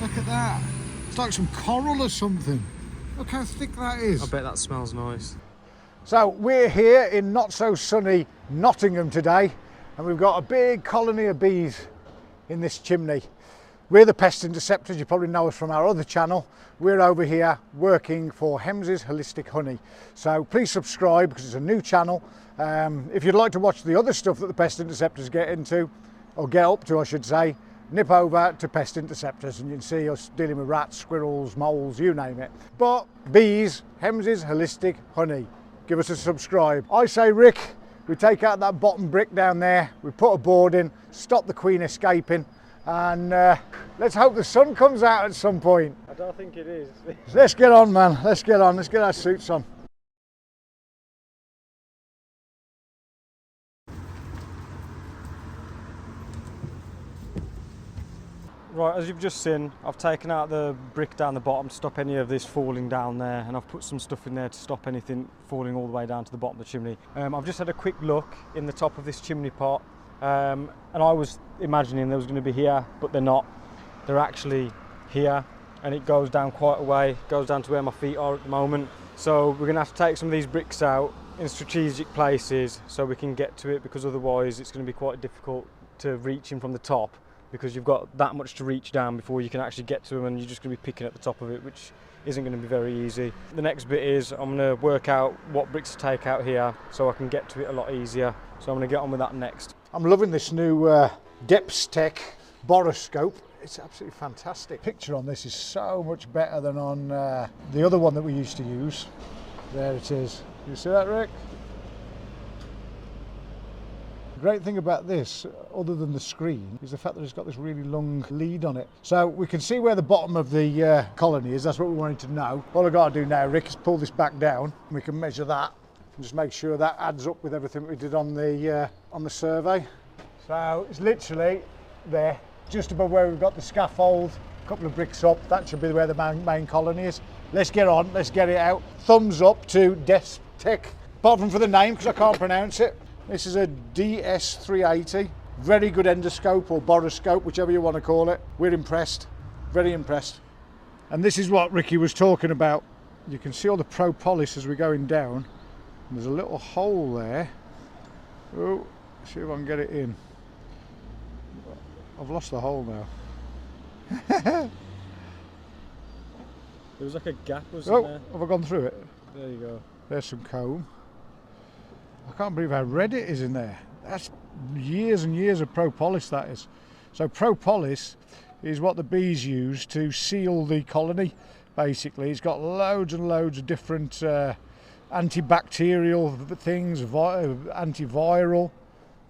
Look at that. It's like some coral or something. Look how thick that is. I bet that smells nice. So we're here in not so sunny Nottingham today, and we've got a big colony of bees in this chimney. We're the Pest Interceptors. You probably know us from our other channel. We're over here working for Hems's Holistic Honey. So please subscribe because it's a new channel. If you'd like to watch the other stuff that the Pest Interceptors get into, or get up to I should say, nip over to Pest Interceptors and you can see us dealing with rats, squirrels, moles, you name it. But bees, Hems's Holistic Honey. Give us a subscribe. I say, Rick, we take out that bottom brick down there, we put a board in, stop the queen escaping, and let's hope the sun comes out at some point. I don't think it is. Let's get on, man. Let's get on. Let's get our suits on. Right, as you've just seen, I've taken out the brick down the bottom to stop any of this falling down there, and I've put some stuff in there to stop anything falling all the way down to the bottom of the chimney. I've just had a quick look in the top of this chimney pot, and I was imagining they was going to be here, but they're not. They're actually here, and it goes down quite a way, goes down to where my feet are at the moment. So we're going to have to take some of these bricks out in strategic places so we can get to it, because otherwise it's going to be quite difficult to reach in from the top, because you've got that much to reach down before you can actually get to them, and you're just going to be picking at the top of it, which isn't going to be very easy. The next bit is I'm going to work out what bricks to take out here so I can get to it a lot easier. So I'm going to get on with that next. I'm loving this new Depstech boroscope. It's absolutely fantastic. The picture on this is so much better than on the other one that we used to use. There it is. You see that, Rick? The great thing about this, other than the screen, is the fact that it's got this really long lead on it. So we can see where the bottom of the colony is. That's what we wanted to know. All I've got to do now, Rick, is pull this back down, and we can measure that and just make sure that adds up with everything we did on the survey. So it's literally there, just above where we've got the scaffold, a couple of bricks up. That should be where the main colony is. Let's get on, let's get it out. Thumbs up to Depstech, apart from for the name, because I can't pronounce it. This is a DS380, very good endoscope or boroscope, whichever you want to call it. We're impressed, very impressed. And this is what Ricky was talking about. You can see all the propolis as we're going down. And there's a little hole there. Oh, see if I can get it in. I've lost the hole now. There was like a gap, wasn't there? Have I gone through it? There you go. There's some comb. I can't believe how red it is in there. That's years and years of propolis, that is. So propolis is what the bees use to seal the colony, basically. It's got loads and loads of different antibacterial things, antiviral.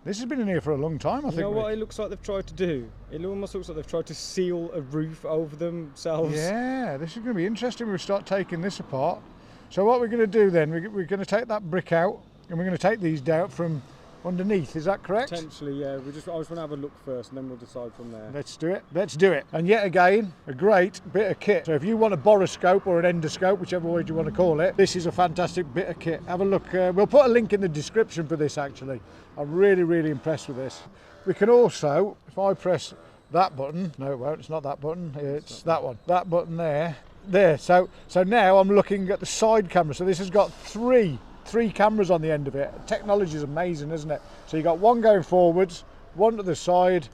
This has been in here for a long time, I think. You know what it looks like they've tried to do? It almost looks like they've tried to seal a roof over themselves. Yeah, this is going to be interesting when we start taking this apart. So what we're going to do then, we're going to take that brick out, and we're going to take these down from underneath, is that correct? Potentially, yeah. I just want to have a look first and then we'll decide from there. Let's do it, let's do it. And yet again, a great bit of kit. So if you want a boroscope or an endoscope, whichever way you want to call it, this is a fantastic bit of kit. Have a look, we'll put a link in the description for this actually. I'm really, really impressed with this. We can also, if I press that button, no it won't, it's not that button, it's that one. That button there, so now I'm looking at the side camera. So this has got three cameras on the end of it. Technology is amazing, isn't it? So you got one going forwards, one to the side,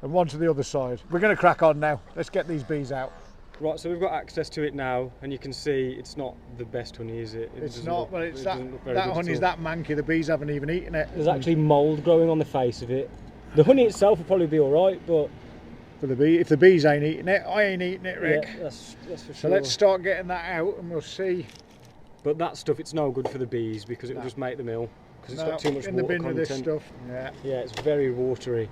and one to the other side. We're going to crack on now. Let's get these bees out. Right, so we've got access to it now, and you can see it's not the best honey, is it? It's not, but it's that honey's that manky, the bees haven't even eaten it. There's actually mould growing on the face of it. The honey itself will probably be alright, but for the bee, if the bees ain't eating it, I ain't eating it, Rick. Yeah, that's for sure. So let's start getting that out and we'll see. But that stuff, it's no good for the bees because it will just make them ill, because it's got too much water content. In the bin with this stuff. Yeah, it's very watery.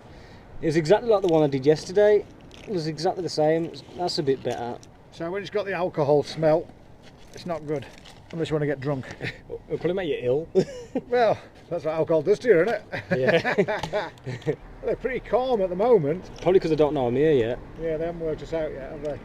It was exactly like the one I did yesterday. It was exactly the same. That's a bit better. So when it's got the alcohol smell, it's not good, unless you want to get drunk. It'll probably make you ill. Well, that's what alcohol does to you, isn't it? Yeah. Well, they're pretty calm at the moment. Probably because I don't know I'm here yet. Yeah, they haven't worked us out yet, have they?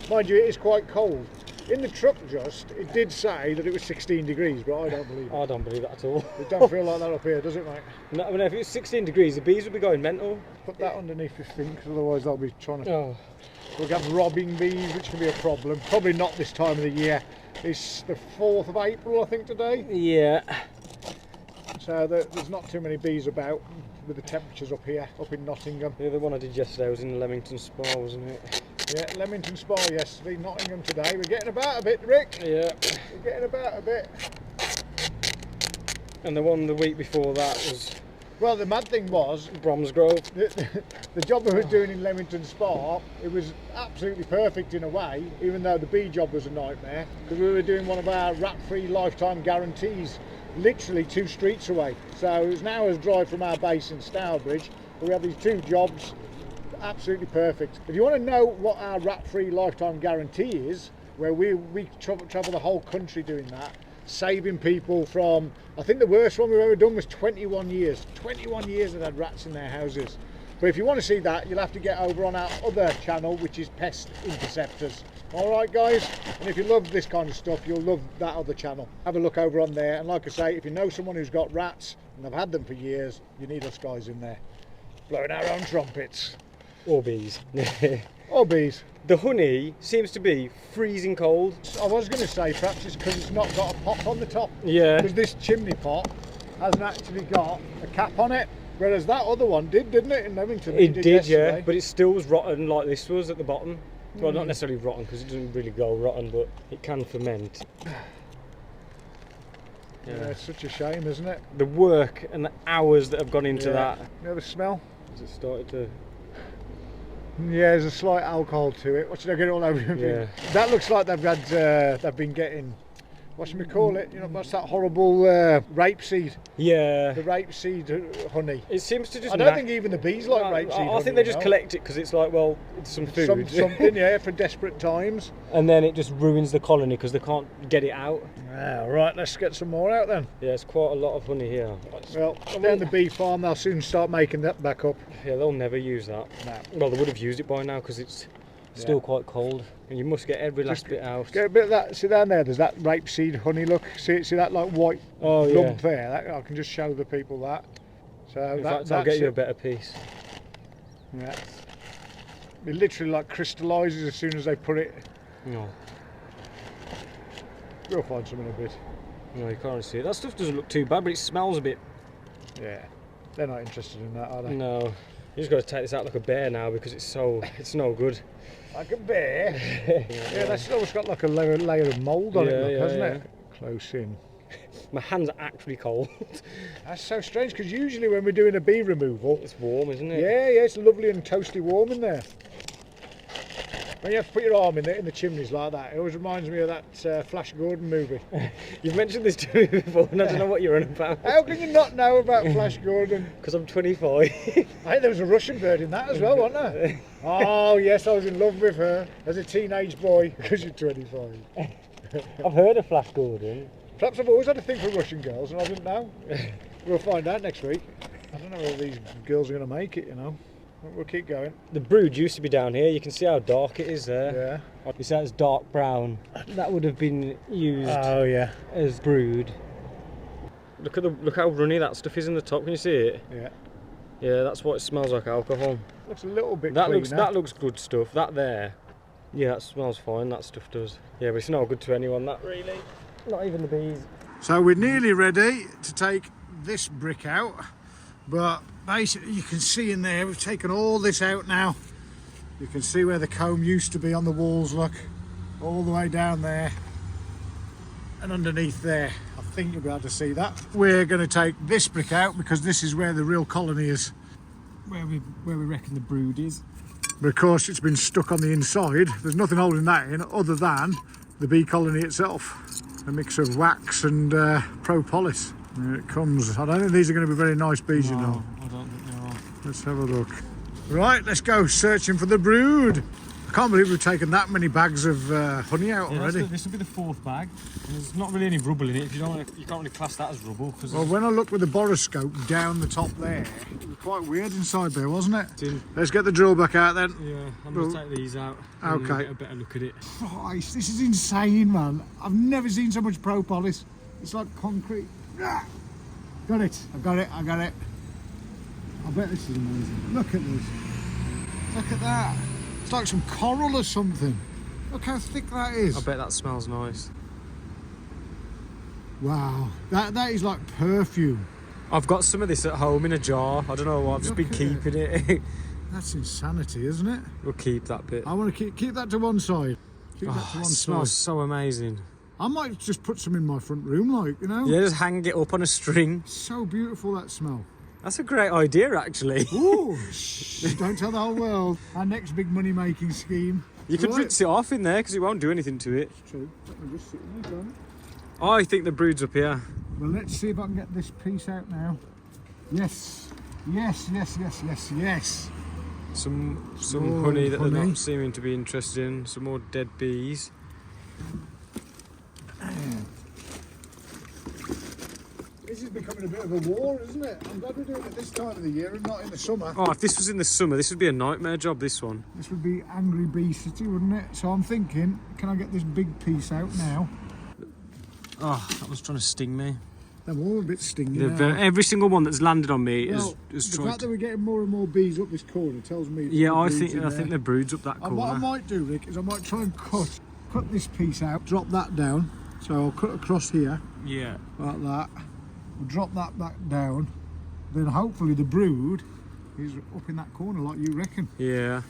Mind you, it is quite cold. In the truck it did say that it was 16 degrees, but I don't believe it. I don't believe that at all. It don't feel like that up here, does it, mate? No, I mean, if it was 16 degrees, the bees would be going mental. Put that underneath your thing, because otherwise they'll be trying to... Oh. We'll have robbing bees, which can be a problem. Probably not this time of the year. It's the 4th of April, I think, today. Yeah. So there's not too many bees about with the temperatures up here, up in Nottingham. The other one I did yesterday was in Leamington Spa, wasn't it? Yeah, Leamington Spa yesterday, Nottingham today. We're getting about a bit, Rick. Yeah. We're getting about a bit. And the one the week before that was... Well, the mad thing was... Bromsgrove. The job we were doing in Leamington Spa, it was absolutely perfect in a way, even though the bee job was a nightmare, because we were doing one of our rat-free lifetime guarantees, literally 2 streets away. So it was an hour's drive from our base in Stourbridge, but we had these 2 jobs, absolutely perfect. If you want to know what our rat-free lifetime guarantee is, where we travel the whole country doing that, saving people from, I think the worst one we've ever done was 21 years. 21 years they've had rats in their houses. But if you want to see that, you'll have to get over on our other channel, which is Pest Interceptors. Alright guys, and if you love this kind of stuff, you'll love that other channel. Have a look over on there, and like I say, if you know someone who's got rats, and they've had them for years, you need us guys in there, blowing our own trumpets. Or bees. Or bees. The honey seems to be freezing cold. I was going to say, perhaps it's because it's not got a pot on the top. Yeah. Because this chimney pot hasn't actually got a cap on it, whereas that other one didn't it, in Leamington? It did, yesterday. yeah, but it still was rotten like this was at the bottom. Well, not necessarily rotten, because it doesn't really go rotten, but it can ferment. Yeah, it's such a shame, isn't it? The work and the hours that have gone into that. You have a smell? Has it started to... Yeah, there's a slight alcohol to it. What should I get it all over? Yeah. That looks like they've been getting, what should we call it? You know, what's that horrible rapeseed? Yeah. The rapeseed honey. It seems to just... I don't think even the bees like rapeseed honey. I think they just collect it because it's like, well, it's some food. Something, yeah, for desperate times. And then it just ruins the colony because they can't get it out. Ah, right, let's get some more out then. Yeah, it's quite a lot of honey here. Well, down the bee farm, they'll soon start making that back up. Yeah, they'll never use that. No. Well, they would have used it by now because it's still quite cold. And you must get every last bit out. Get a bit of that, see down there, there's that rapeseed honey, look. See that like white lump there? That, I can just show the people that. So In fact, I'll get you a better piece. Yeah. It literally like crystallises as soon as they put it. No. We'll find some in a bit. No, you can't see it. That stuff doesn't look too bad, but it smells a bit. Yeah. They're not interested in that, are they? No. You just got to take this out like a bear now because it's no good. Like a bear? Yeah, that's almost got like a layer of mould on it, hasn't it? Close in. My hands are actually cold. That's so strange because usually when we're doing a bee removal, It's warm, isn't it? yeah, it's lovely and toasty warm in there. When you have to put your arm in the chimneys like that, it always reminds me of that Flash Gordon movie. You've mentioned this to me before and I don't know what you're on about. How can you not know about Flash Gordon? Because I'm 25. I think there was a Russian bird in that as well, wasn't there? Oh yes, I was in love with her as a teenage boy because you're 25. I've heard of Flash Gordon. Perhaps I've always had a thing for Russian girls and I didn't know. We'll find out next week. I don't know whether these girls are going to make it, you know. We'll keep going. The brood used to be down here. You can see how dark it is there. Yeah. You see how it's dark brown. That would have been used yeah. as brood. Look how runny that stuff is in the top. Can you see it? Yeah. Yeah, that's what it smells like, alcohol. Looks a little bit That cleaner. looks good stuff. That there. Yeah, that smells fine. That stuff does. Yeah, but it's not good to anyone. That really. Not even the bees. So we're nearly ready to take this brick out, but basically you can see in there we've taken all this out now. You can see where the comb used to be on the walls, look, all the way down there and underneath there. I think you'll be able to see that. We're going to take this brick out because this is where the real colony is, Where we reckon the brood is. but of course it's been stuck on the inside. There's nothing holding that in other than the bee colony itself, a mix of wax and propolis. Here it comes. I don't think these are going to be very nice bees, you know. I don't think they are. Let's have a look. Right, let's go searching for the brood. I can't believe we've taken that many bags of honey out already. This will be the 4th bag. And there's not really any rubble in it. If you don't, you can't really class that as rubble. Well, when I looked with the boroscope down the top there, it was quite weird inside there, wasn't it? Let's get the drill back out then. Yeah, I'm going to take these out. Okay. And get a better look at it. Christ, this is insane, man. I've never seen so much propolis. It's like concrete. Got it. I got it. I got it. I bet this is amazing. Look at this. Look at that. It's like some coral or something. Look how thick that is. I bet that smells nice. Wow, that is like perfume. I've got some of this at home in a jar. I don't know why, I've just been keeping it. That's insanity, isn't it? We'll keep that bit. I want to keep that to one side. Keep that to one It side. smells so amazing. I might just put some in my front room, like, you know? Yeah, just hang it up on a string. So beautiful, that smell. That's a great idea, actually. Ooh, shh, don't tell the whole world. Our next big money-making scheme. You could rinse it off in there because it won't do anything to it. It's true. Let me just sit in there, can't it? I think the brood's up here. Well, let's see if I can get this piece out now. Yes. Yes, yes, yes, yes, yes. Some Oh, honey that honey. they're not seeming to be interested in. Some more dead bees. This is becoming a bit of a war, isn't it? I'm glad we're doing it this time of the year and not in the summer. Oh, if this was in the summer, this would be a nightmare job, this one. This would be Angry Bee City, wouldn't it? So I'm thinking, can I get this big piece out now? Oh, that was trying to sting me. They're all a bit stingy now. Every single one that's landed on me Well, is the tried fact to... that we're getting more and more bees up this corner tells me. that Yeah, the I brood's in think there. the brood's up that And what I corner. might do, Rick, is I might try and cut this piece out, drop that down. So I'll cut across here Yeah. like that. I'll drop that back down. Then hopefully the brood is up in that corner, like you reckon. Yeah.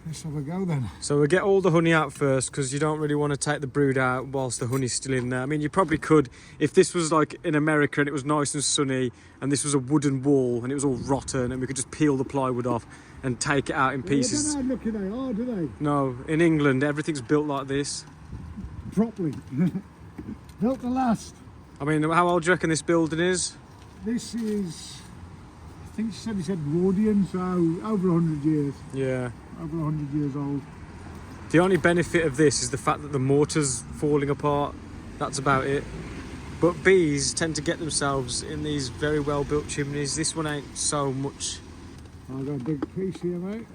Let's have a go then. So we'll get all the honey out first because you don't really want to take the brood out whilst the honey's still in there. I mean, you probably could if this was like in America and it was nice and sunny and this was a wooden wall and it was all rotten and we could just peel the plywood off and take it out in pieces. They don't know how lucky they are, do they? No, in England, everything's built like this. Properly. Built to last. I mean, how old do you reckon this building is? This is, I think he said Rhodian, so over 100 years. Yeah. Over 100 years old. The only benefit of this is the fact that the mortar's falling apart. That's about it. But bees tend to get themselves in these very well built chimneys. This one ain't so much. I've got a big piece here, mate.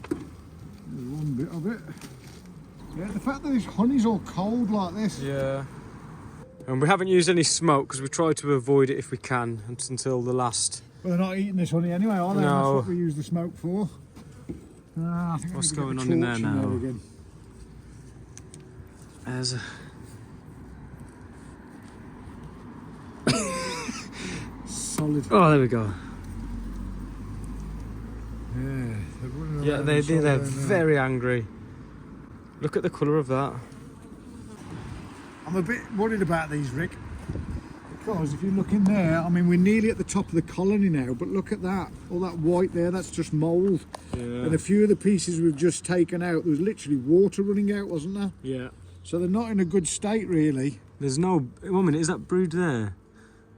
There's one bit of it. Yeah, the fact that this honey's all cold like this. Yeah. And we haven't used any smoke because we try to avoid it if we can until the last. Well, they're not eating this honey anyway, are they? No. That's what we use the smoke for. I think I What's need to get going the on in there torch now? again. There's a... Solid. Oh, there we go. Yeah, they're running Yeah, around they're inside there now. very angry. Look at the colour of that. I'm a bit worried about these, Rick. Because if you look in there, I mean, we're nearly at the top of the colony now, but look at that. All that white there, that's just mould. Yeah. And a few of the pieces we've just taken out, there was literally water running out, wasn't there? Yeah. So they're not in a good state, really. There's no... 1 minute, is that brood there?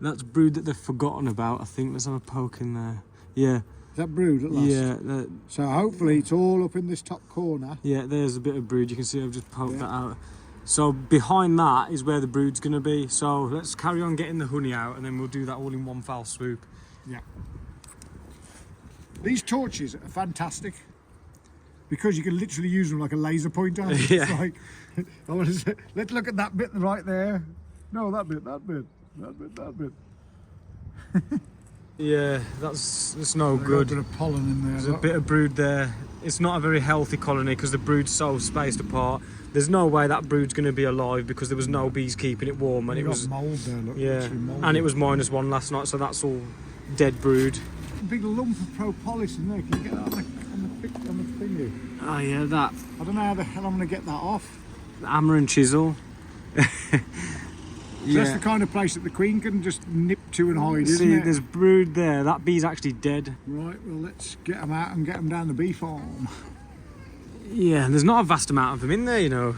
That's brood that they've forgotten about, I think. Let's have a poke in there. Yeah. Is that brood at last? Yeah. So hopefully it's all up in this top corner. Yeah, there's a bit of brood. You can see I've just poked that out. So behind that is where the brood's going to be. So let's carry on getting the honey out and then we'll do that all in one foul swoop. Yeah. These torches are fantastic because you can literally use them like a laser pointer. Yeah. It's like, I want to say, let's look at that bit right there. No, that bit. Yeah, that's no Got a good. bit of pollen in there. There's a look. bit of brood there. It's not a very healthy colony because the brood's so spaced apart. There's no way that brood's going to be alive because there was no bees keeping it warm and You it got was mould there. Look, yeah, literally mould. and it was -1 last night, so that's all dead brood. a big lump of propolis in there. Can you get that on the thingy? Oh yeah, that I don't know how the hell I'm going to get that off. hammer and chisel. So that's the kind of place that the queen can just nip to and hide, isn't See, it? there's brood there. That bee's actually dead. Right, well, let's get them out and get them down the bee farm. Yeah, and there's not a vast amount of them in there, you know.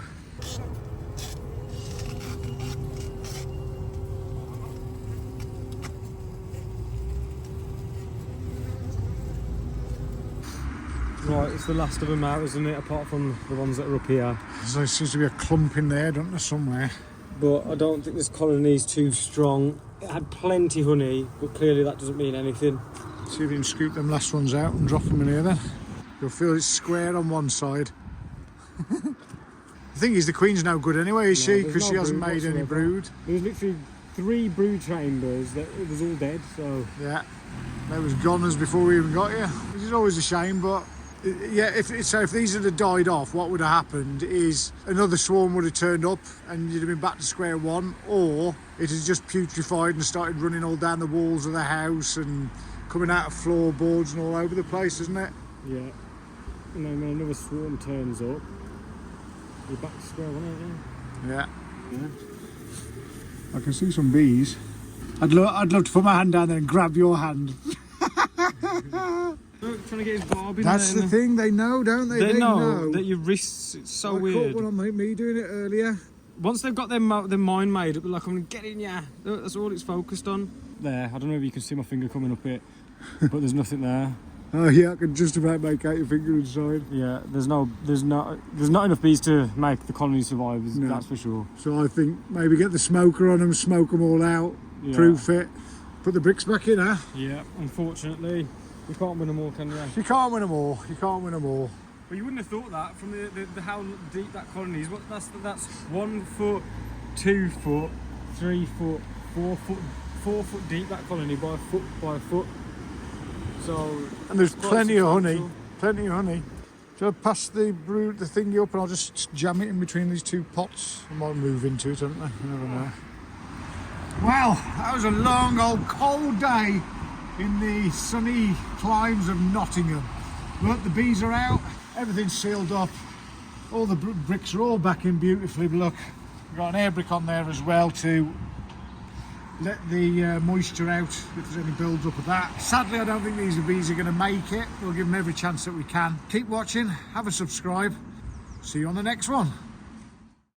Right, it's the last of them out, isn't it? Apart from the ones that are up here. So there seems to be a clump in there, don't there, somewhere? But I don't think this colony's too strong. It had plenty honey, but clearly that doesn't mean anything. See if you can scoop them last ones out and drop them in here then. You'll feel it's square on one side. The thing is, the queen's no good anyway, is No, she? there's Because no she hasn't brood made any whatsoever. brood. There was literally 3 brood chambers that it was all dead, so... Yeah, they was goners before we even got here. Which is always a shame, but Yeah, if these had died off, what would have happened is another swarm would have turned up and you'd have been back to square one, or it has just putrefied and started running all down the walls of the house and coming out of floorboards and all over the place, isn't it? Yeah. And then when another swarm turns up, you're back to square one, aren't you? Yeah. I can see some bees. I'd love to put my hand down there and grab your hand. Look, trying to get his barb in That's there. the thing, they know, don't they? They know that your wrists, it's so weird. I caught one on me doing it earlier. Once they've got their mind made up, like, I'm going to get in ya. That's all it's focused on. There, I don't know if you can see my finger coming up it, but there's nothing there. Oh yeah, I can just about make out your finger inside. Yeah, there's not enough bees to make the colony survive, No. that's for sure. So I think maybe get the smoker on them, smoke them all out, Yeah. proof it, put the bricks back in, huh? Yeah, unfortunately, you can't win them all, can you? You can't win them all, you can't win them all. Well, you wouldn't have thought that from the how deep that colony is. That's 1 foot, 2 foot, 3 foot, 4 foot, 4 foot deep, that colony, by foot by foot. So, And there's quite plenty of honey, substantial. plenty of honey. Shall I pass the thingy up and I'll just jam it in between these two pots? I might move into it, don't I? You never know. Well, that was a long old cold day in the sunny climes of Nottingham. Look, the bees are out, everything's sealed up, all the bricks are all back in beautifully. Look, we've got an air brick on there as well to let the moisture out if there's any build up of that. Sadly, I don't think these bees are going to make it. We'll give them every chance that we can. Keep watching, have a subscribe. See you on the next one.